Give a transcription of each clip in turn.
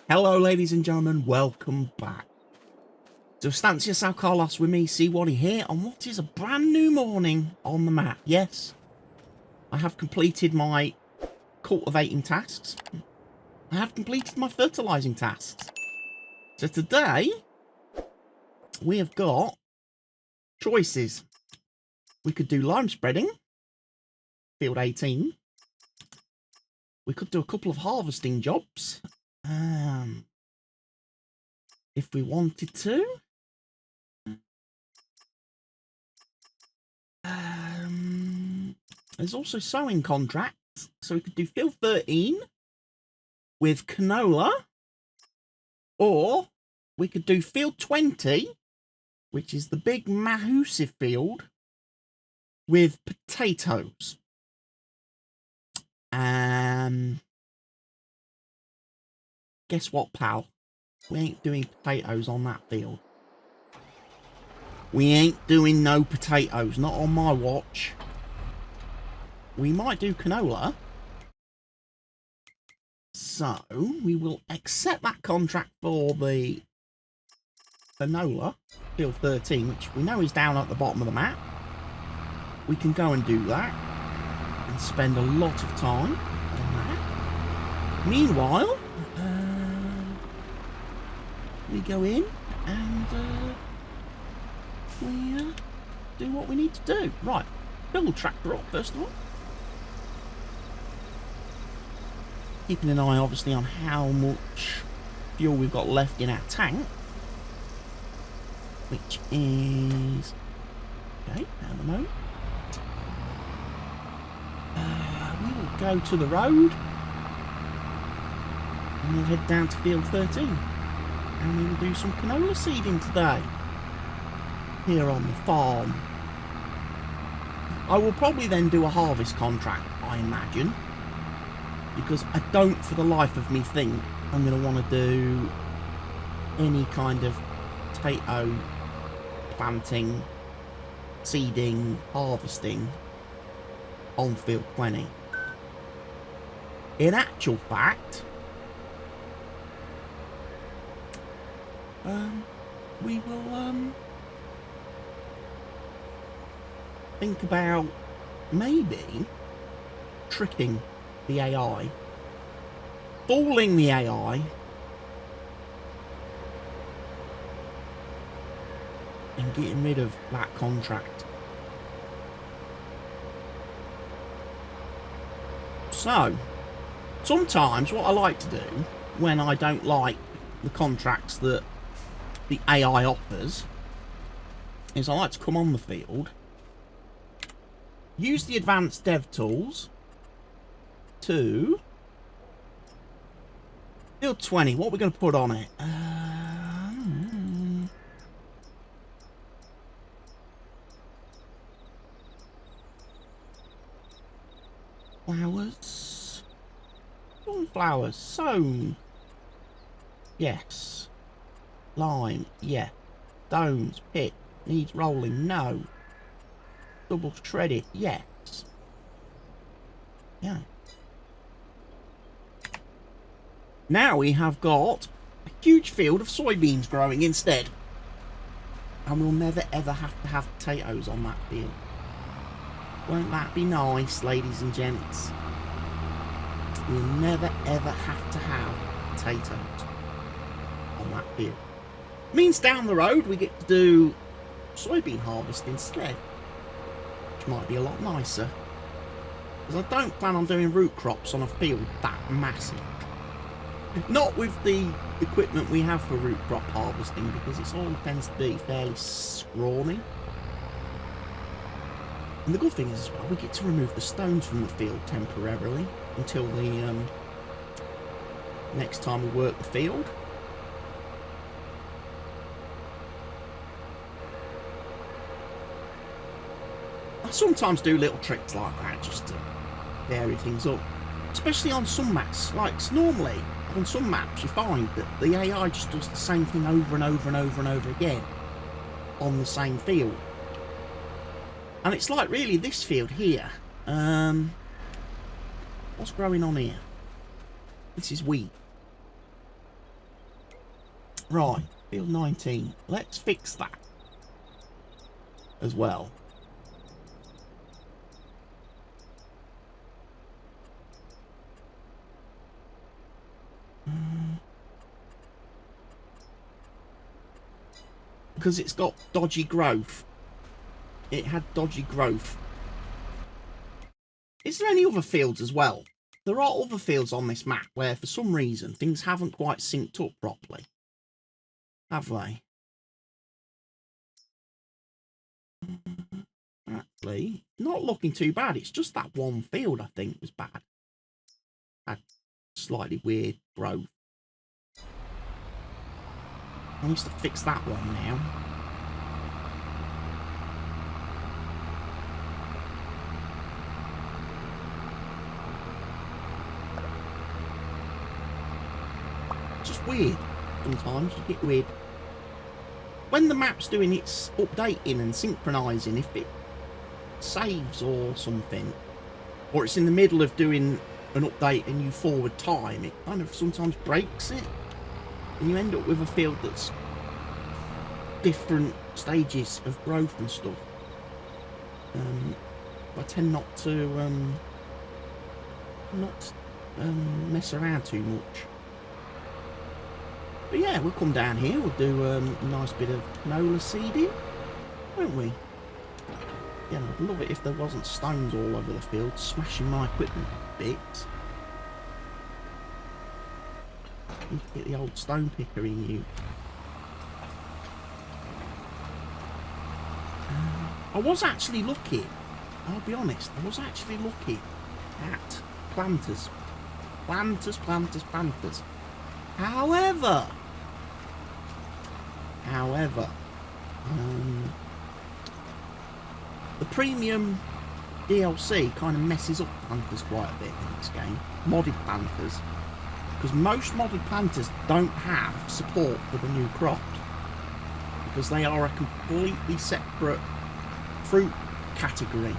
Hello, ladies and gentlemen, welcome back to Estância São Carlos with me, C1 here, on what is a brand new morning on the map. Yes, I have completed my cultivating tasks. I have completed my fertilising tasks. So today, we have got choices. We could do lime spreading, field 18. We could do a couple of harvesting jobs. If we wanted to. There's also sowing contracts. So we could do field 13 with canola. Or we could do field 20, which is the big massive field, with potatoes. Guess what, pal? We ain't doing potatoes on that field. We ain't doing no potatoes, not on my watch. We might do canola. So, we will accept that contract for the canola, field 13, which we know is down at the bottom of the map. We can go and do that and spend a lot of time on that. Meanwhile, we go in and we do what we need to do. Right, fill the tractor up first of all. Keeping an eye obviously on how much fuel we've got left in our tank. Which is... okay, at the moment. We will go to the road. And we'll head down to field 13. And we will do some canola seeding today. Here on the farm. I will probably then do a harvest contract, I imagine. Because I don't for the life of me think I'm going to want to do any kind of potato planting, seeding, harvesting on field 20. In actual fact, we will think about maybe tricking the AI, fooling the AI, and getting rid of that contract. So, sometimes what I like to do when I don't like the contracts that the AI offers is I like to come on the field, use the advanced dev tools to field 20. What are we going to put on it? Flowers. Sunflowers. Sown. Yes. Lime. Yeah. Stones. Pit. Needs rolling. No. Double shredded. Yes. Yeah. Now we have got a huge field of soybeans growing instead. And we'll never ever have to have potatoes on that field. Won't that be nice, ladies and gents? We'll never ever have to have potatoes on that field. Means down the road we get to do soybean harvest instead. Which might be a lot nicer. Because I don't plan on doing root crops on a field that massive. Not with the equipment we have for root crop harvesting, because it all tends to be fairly scrawny. And the good thing is as well, we get to remove the stones from the field temporarily until the next time we work the field. I sometimes do little tricks like that just to vary things up, especially on some maps. Like normally on some maps you find that the AI just does the same thing over and over and over and over again on the same field. And it's like really this field here. What's growing on here? This is wheat. Right, field 19. Let's fix that as well. Because it's got dodgy growth. It had dodgy growth. Is there any other fields as well? There are other fields on this map where for some reason things haven't quite synced up properly. Have they? Actually, not looking too bad. It's just that one field I think was bad. Had slightly weird growth. I need to fix that one now. It's just weird. Sometimes you get weird. When the map's doing its updating and synchronising, if it saves or something, or it's in the middle of doing an update and you forward time, it kind of sometimes breaks it. And you end up with a field that's different stages of growth and stuff. I tend not to mess around too much. But yeah, we'll come down here. We'll do a nice bit of canola seeding, won't we? Yeah, I'd love it if there wasn't stones all over the field, smashing my equipment bits. Need to get the old stone picker in you. I was actually looking, I'll be honest, I was actually looking at planters. Planters. However, the premium DLC kind of messes up planters quite a bit in this game. Modded planters. Because most modded planters don't have support for the new crop. Because they are a completely separate fruit category.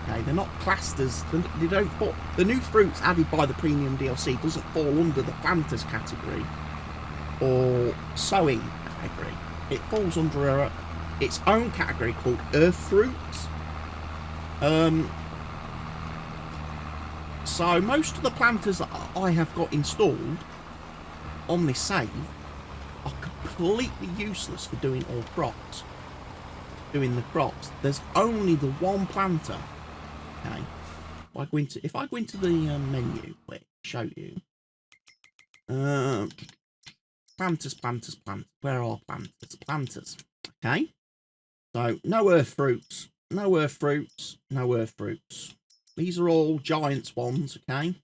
Okay, they're not classed as, they don't fall, the new fruits added by the premium DLC doesn't fall under the planters category or sowing category. It falls under its own category called earth fruits. So most of the planters that I have got installed on this save are completely useless for doing all crops. Doing the crops. There's only the one planter. Okay. If I go into the menu, wait, show you. Planters. Where are planters? Planters. Okay. So no earth fruits. These are all giants ones, okay?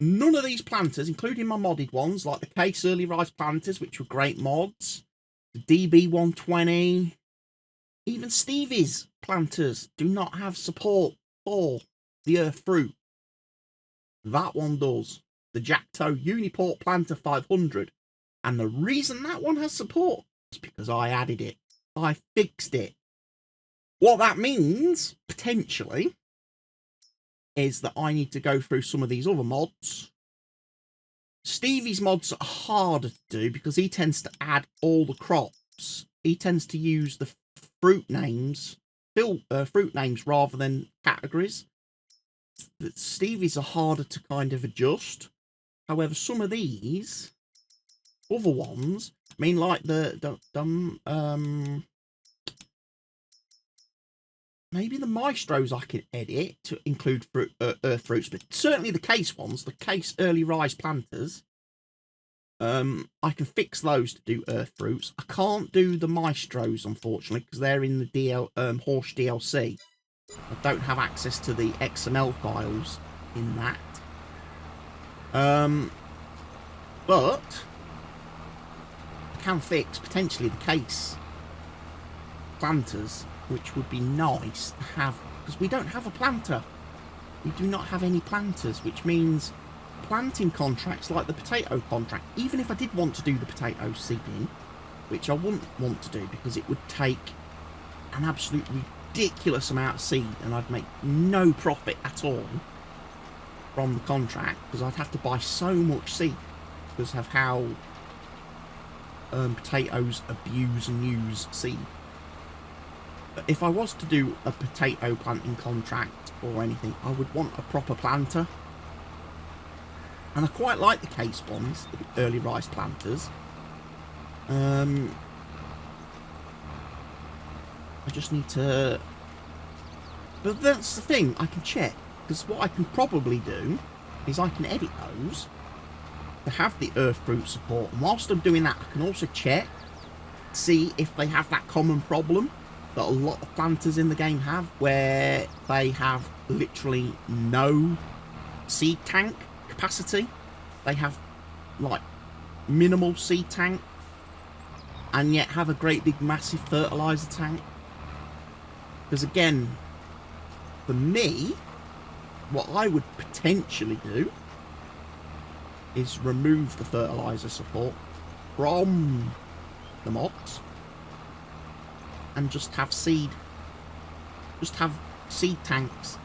None of these planters, including my modded ones, like the Case Early Rise planters, which were great mods, the DB120, even Stevie's planters do not have support for the earth fruit. That one does. The Jataí Uniport Planter 500. And the reason that one has support is because I added it. I fixed it. What that means, potentially, is that I need to go through some of these other mods. Stevie's mods are harder to do because he tends to add all the crops. He tends to use the fruit names, fruit names rather than categories. Stevie's are harder to kind of adjust. However, some of these other ones, I mean, like maybe the Maestros I can edit to include earth fruits, but certainly the Case ones, the Case Early Rise planters, I can fix those to do earth fruits. I can't do the Maestros, unfortunately, because they're in the Horse DLC. I don't have access to the XML files in that. But I can fix potentially the Case planters, which would be nice to have, because we don't have a planter. We do not have any planters, which means planting contracts like the potato contract, even if I did want to do the potato seeding, which I wouldn't want to do because it would take an absolute ridiculous amount of seed and I'd make no profit at all from the contract because I'd have to buy so much seed. because of how potatoes abuse and use seed. But if I was to do a potato planting contract or anything, I would want a proper planter. And I quite like the case ones, the early rice planters. I just need to... But that's the thing, I can check. Because what I can probably do is I can edit those to have the earth fruit support. And whilst I'm doing that, I can also check, see if they have that common problem that a lot of planters in the game have, where they have literally no seed tank capacity. They have like minimal seed tank and yet have a great big massive fertilizer tank. Because again, for me, what I would potentially do is remove the fertilizer support from the mods and just have seed tanks.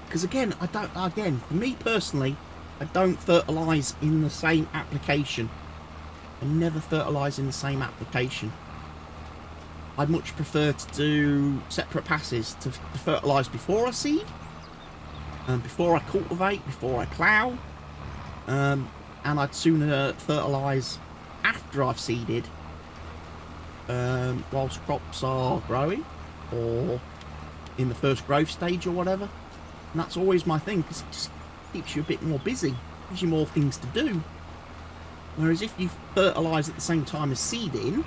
Because again, for me personally, I don't fertilise in the same application. I never fertilise in the same application. I'd much prefer to do separate passes, to fertilise before I seed, before I cultivate, before I plough, and I'd sooner fertilise after I've seeded, whilst crops are growing, or in the first growth stage or whatever. And that's always my thing, because it just keeps you a bit more busy, gives you more things to do. Whereas if you fertilise at the same time as seeding,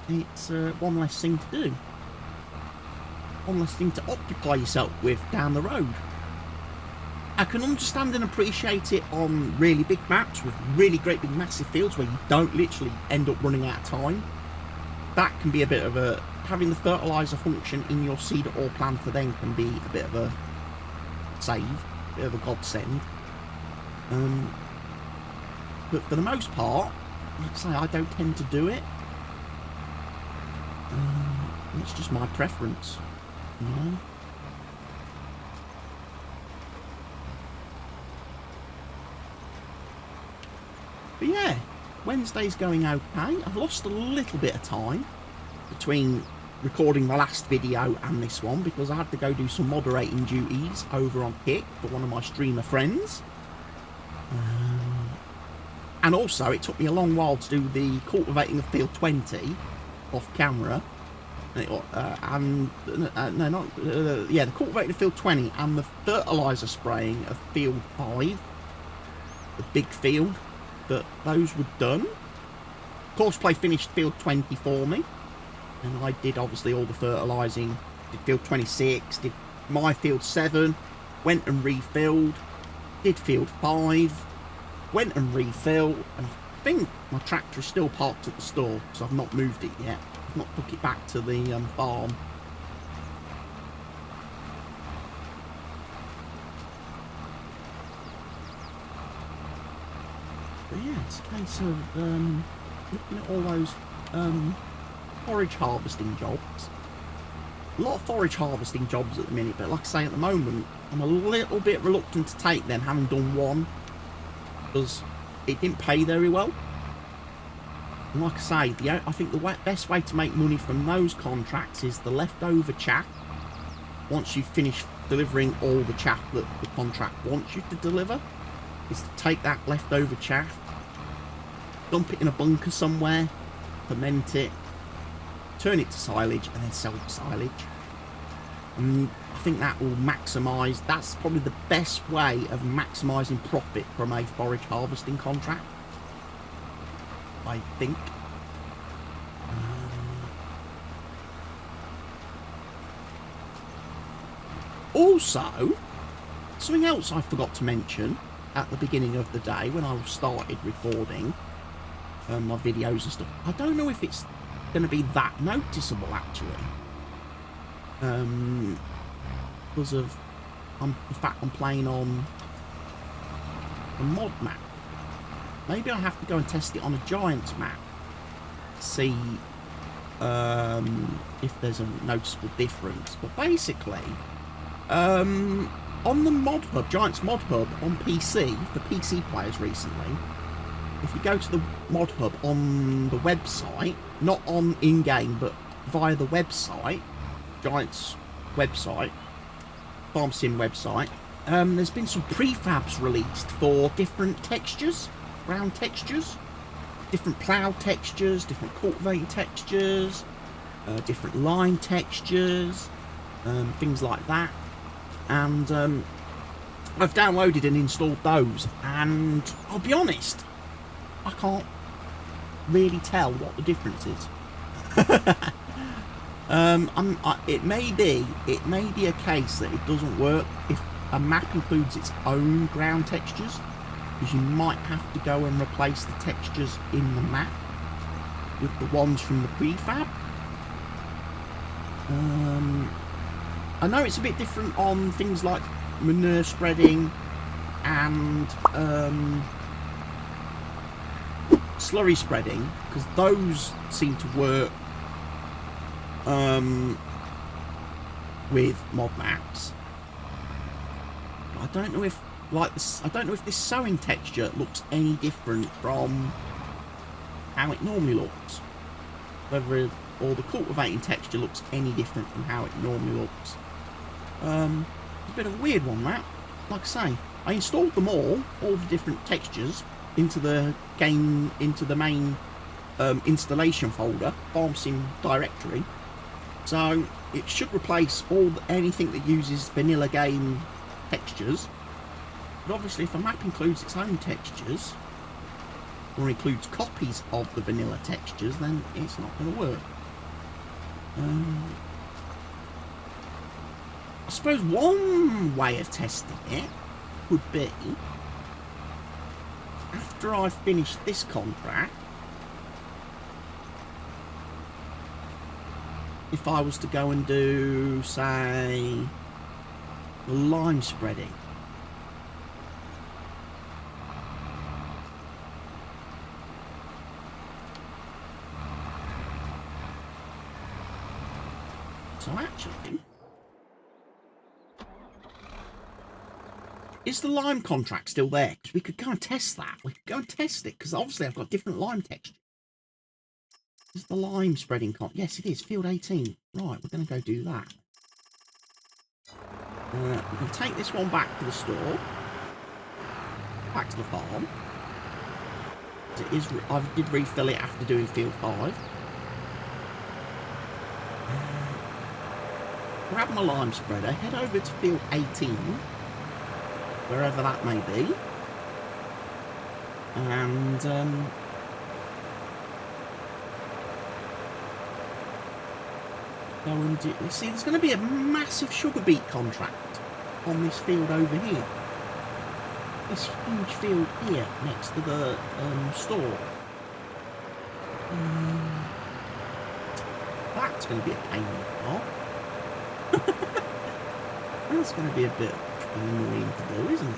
it's one less thing to do. One less thing to occupy yourself with down the road. I can understand and appreciate it on really big maps with really great big massive fields where you don't literally end up running out of time. That can be a bit of a... Having the fertiliser function in your seeder or planter then can be a bit of a save, a bit of a godsend. But for the most part, like I say, I don't tend to do it. It's just my preference, you know. But yeah, Wednesday's going okay. I've lost a little bit of time between recording the last video and this one because I had to go do some moderating duties over on Kick for one of my streamer friends. And also, it took me a long while to do the cultivating of field 20 off camera. The cultivating of field 20 and the fertiliser spraying of field 5, the big field, that those were done. Courseplay finished field 20 for me, and I did obviously all the fertilising. Did field 26, did my field 7, went and refilled, did field 5, went and refilled, and I think my tractor is still parked at the store, so I've not moved it yet. I've not took it back to the farm. But yeah, it's a case of looking at all those forage harvesting jobs. A lot of forage harvesting jobs at the minute, but like I say, at the moment, I'm a little bit reluctant to take them, having done one, because it didn't pay very well. And like I say, I think the best way to make money from those contracts is the leftover chaff. Once you've finished delivering all the chaff that the contract wants you to deliver, is to take that leftover chaff, dump it in a bunker somewhere, ferment it, turn it to silage, and then sell the silage. And I think that will maximise, that's probably the best way of maximising profit from a forage harvesting contract, I think. Also, something else I forgot to mention at the beginning of the day when I started recording my videos and stuff. I don't know if it's going to be that noticeable actually, because of the fact I'm playing on a mod map. Maybe I have to go and test it on a Giants map, see if there's a noticeable difference. But basically, on the mod hub, Giants mod hub on PC, for PC players recently, if you go to the mod hub on the website, not on in-game, but via the website, Giants website, Farm Sim website, there's been some prefabs released for different textures, ground textures, different plough textures, different cultivating textures, different line textures, things like that. And I've downloaded and installed those, and I'll be honest, I can't really tell what the difference is. It may be a case that it doesn't work if a map includes its own ground textures, because you might have to go and replace the textures in the map with the ones from the prefab. I know it's a bit different on things like manure spreading and slurry spreading, because those seem to work with mod maps. I don't know if this sowing texture looks any different from how it normally looks. Whether or the cultivating texture looks any different from how it normally looks. It's a bit of a weird one, that. Like I say, I installed them all the different textures, into the game, into the main installation folder, Farm Sim directory. So it should replace anything that uses vanilla game textures. But obviously, if a map includes its own textures, or includes copies of the vanilla textures, then it's not going to work. I suppose one way of testing it would be, after I've finished this contract, if I was to go and do, say, lime spreading. So actually, is the lime contract still there? Because we could go and test that. We could go and test it, because obviously I've got different lime texture. Is the lime spreading yes, it is. Field 18. Right, we're going to go do that. We're going to take this one back to the store. Back to the farm. It is, I did refill it after doing field 5. Grab my lime spreader, head over to field 18, wherever that may be, and go and do. See, there's going to be a massive sugar beet contract on this field over here. This huge field here next to the store. That's going to be a pain in the arse. That's going to be a bit annoying to do, isn't it?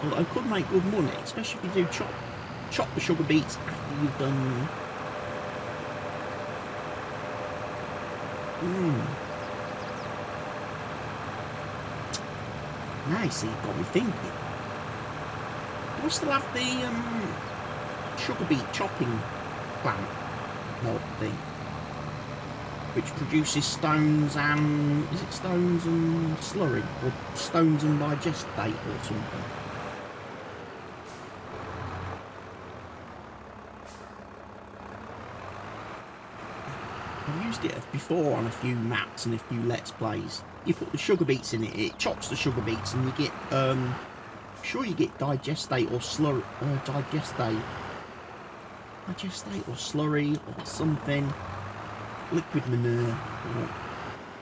Although I could make good money, especially if you do chop the sugar beets after you've done. Nice, it got me thinking. Do I still have the sugar beet chopping plant mod thing, which produces stones and, is it stones and slurry, or stones and digestate or something? I've used it before on a few maps and a few Let's Plays. You put the sugar beets in it, it chops the sugar beets, and you get, I'm sure you get digestate or slurry, digestate or slurry or something, liquid manure,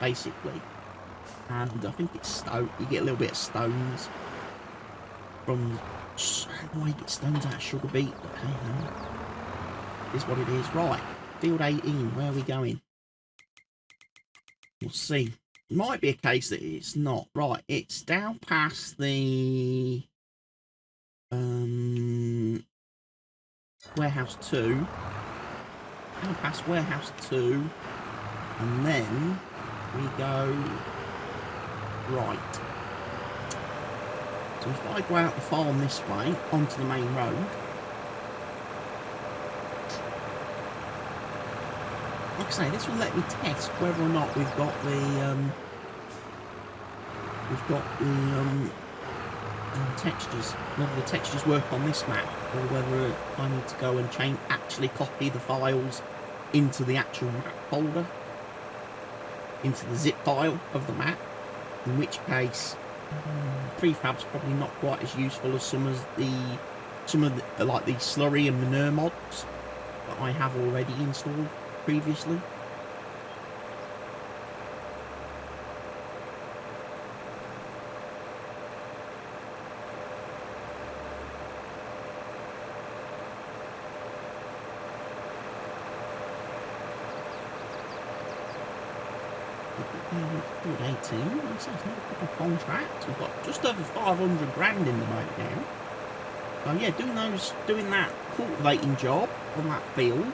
basically. And I think it's stone. You get a little bit of stones from. I don't know why you get stones out of sugar beet, but hey ho, is what it is. Right, field 18. Where are we going? We'll see. It might be a case that it's not. Right, it's down past the warehouse 2. Down past warehouse 2, and then we go right. So if I go out the farm this way, onto the main road, like I say, this will let me test whether or not we've got the textures, whether the textures work on this map, or whether I need to go and actually copy the files into the actual map folder, into the zip file of the map, in which case prefab's probably not quite as useful as some of the like the slurry and manure mods that I have already installed previously. Good 18. That's not a couple contracts. We've got just over 500 grand in the bank now. So yeah, doing that cultivating job on that field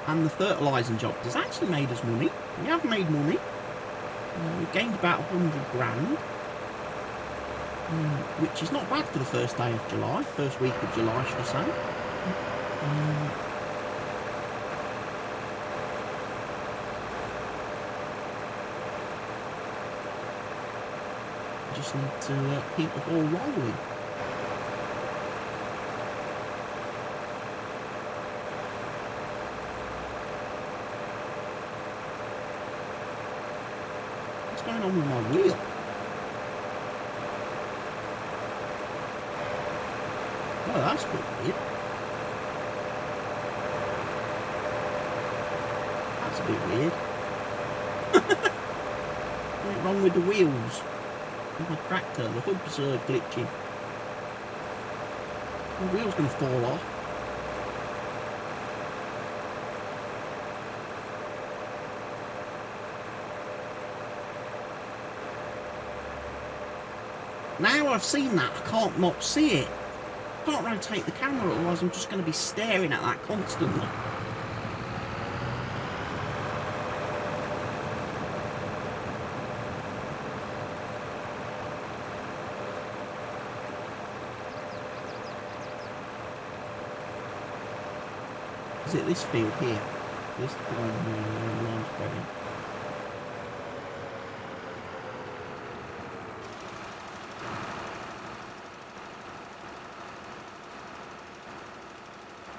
and the fertilising job has actually made us money. We have made money. We've gained about 100 grand, which is not bad for the first day of July, first week of July, should I say. Just need to keep the ball rolling. What's going on with my wheel? Oh, that's a bit weird. That's a bit weird. What's wrong with the wheels? My tractor, the hub's glitching. The wheel's going to fall off. Now I've seen that, I can't not see it. I can't rotate the camera, otherwise I'm just going to be staring at that constantly. Is it this field here? This line spreading.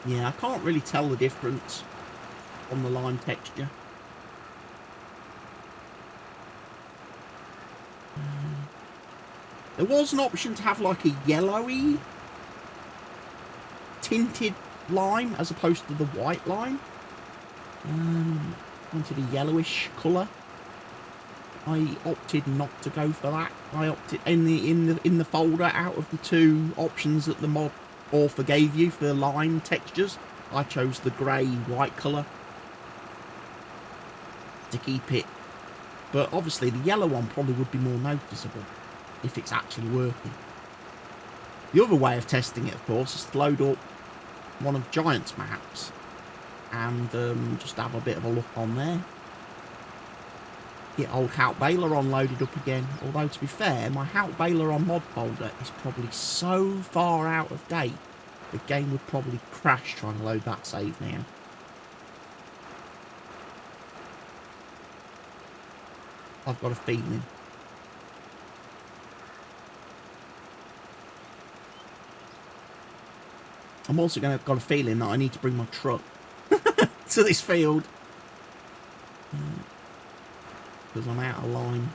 Yeah, I can't really tell the difference on the lime texture. There was an option to have like a yellowy tinted lime as opposed to the white lime. Wanted a yellowish colour. I opted not to go for that. I opted in the folder, out of the two options that the mod author gave you for lime textures, I chose the grey white colour to keep it. But obviously the yellow one probably would be more noticeable if it's actually working. The other way of testing it, of course, is to load up one of Giant's maps and just have a bit of a look on there. Get old Hout Baler on loaded up again, although to be fair, my Hout Baler on mod folder is probably so far out of date the game would probably crash trying to load that save now. I've got a feeling. I'm also got a feeling that I need to bring my truck to this field because I'm out of line.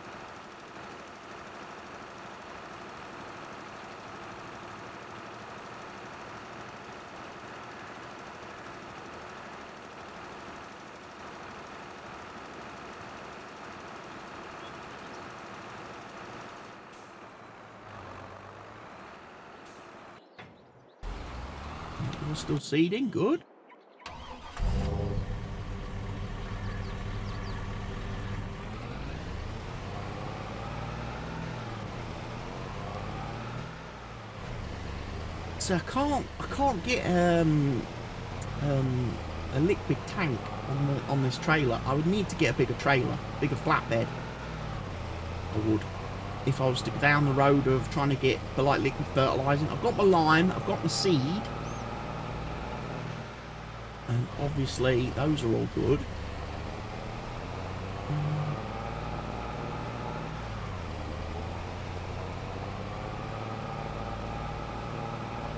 We're still seeding, good. So I can't get a liquid tank on this trailer. I would need to get a bigger trailer, bigger flatbed. I would. If I was to go down the road of trying to get for like liquid fertilising. I've got my lime, I've got my seed. And obviously those are all good.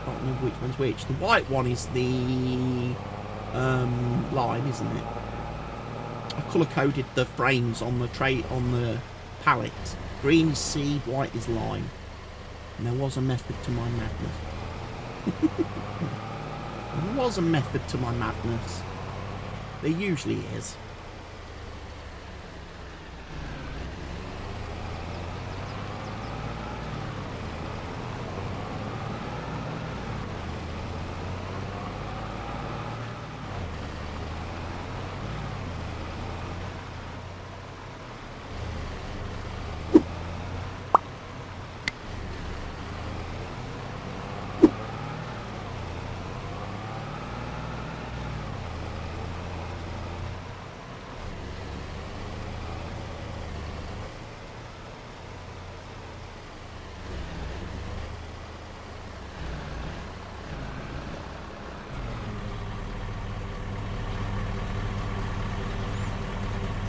I don't know which one's which. The white one is the lime, isn't it? I colour coded the frames on the pallets. Green is seed, white is lime. And there was a method to my madness. There was a method to my madness. There usually is.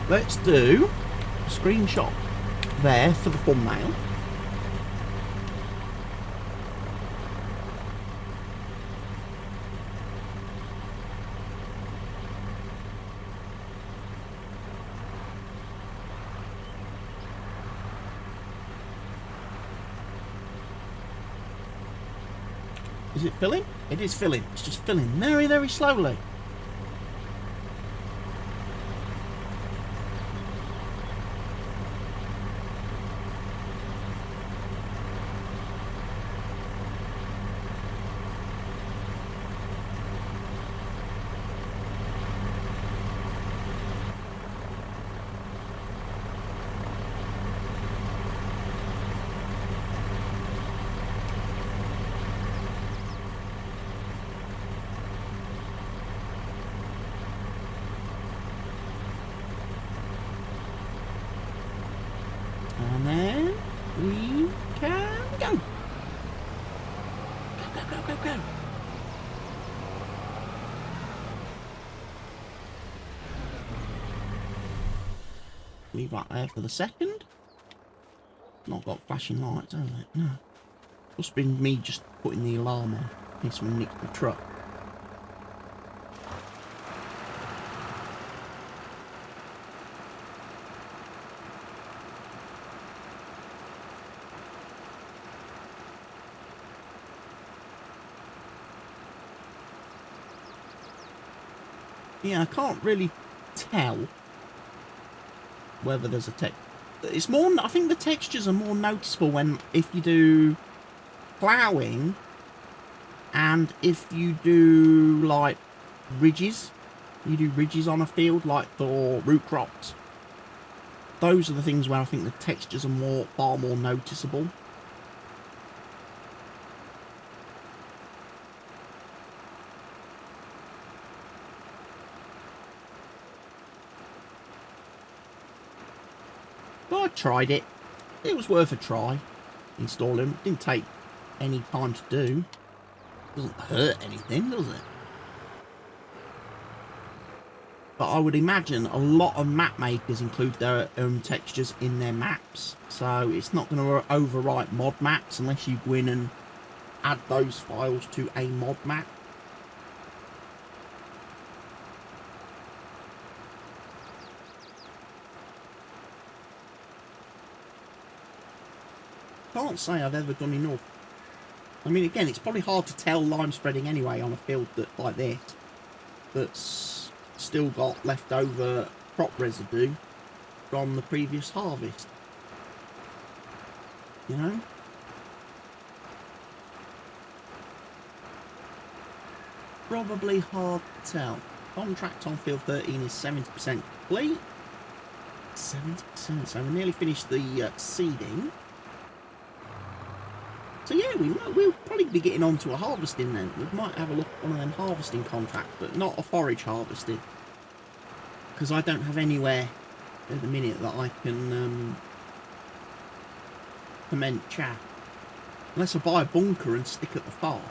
Let's do a screenshot there for the thumbnail. Is it filling? It is filling. It's just filling very, very slowly. And then we can go. Go, go, go, go, go. Leave that there for the second. Not got flashing lights, has it? No. Must have been me just putting the alarm on in case someone nicked the truck. Yeah, I can't really tell whether there's a text. It's more. I think the textures are more noticeable if you do ploughing, and if you do like ridges. You do ridges on a field, like for root crops. Those are the things where I think the textures are far more noticeable. I tried it. It was worth a try. Installing it didn't take any time to do. Doesn't hurt anything, does it? But I would imagine a lot of map makers include their own textures in their maps, so it's not going to overwrite mod maps unless you go in and add those files to a mod map. Can't say I've ever done enough. I mean, again, it's probably hard to tell lime spreading anyway on a field like this that's still got leftover crop residue from the previous harvest. You know? Probably hard to tell. Contract on field 13 is 70% complete. 70%, so we nearly finished the seeding. So yeah, we'll probably be getting on to a harvesting then. We might have a look at one of them harvesting contracts, but not a forage harvesting. Because I don't have anywhere at the minute that I can commence chaff. Unless I buy a bunker and stick at the farm.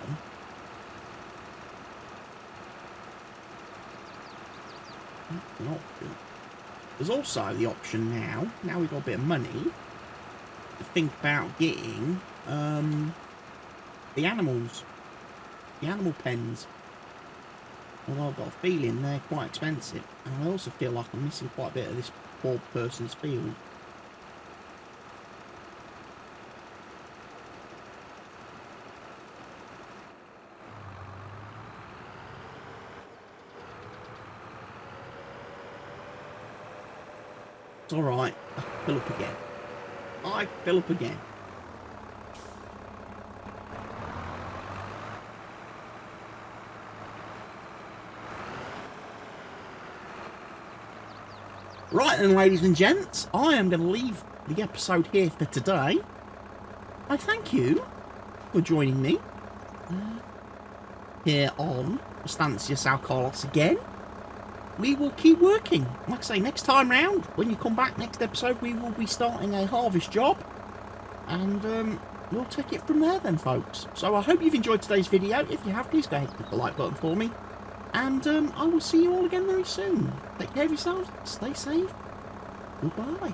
That's an option. There's also the option now we've got a bit of money, to think about getting the animals, the animal pens. Although I've got a feeling they're quite expensive, and I also feel like I'm missing quite a bit of this poor person's field. It's alright, I fill up again. I fill up again. Right then, ladies and gents, I am going to leave the episode here for today. I thank you for joining me here on Estância São Carlos again. We will keep working. Like I say, next time round, when you come back next episode, we will be starting a harvest job. And we'll take it from there then, folks. So I hope you've enjoyed today's video. If you have, please go ahead and hit the like button for me. And I will see you all again very soon. Take care of yourselves. Stay safe. Goodbye.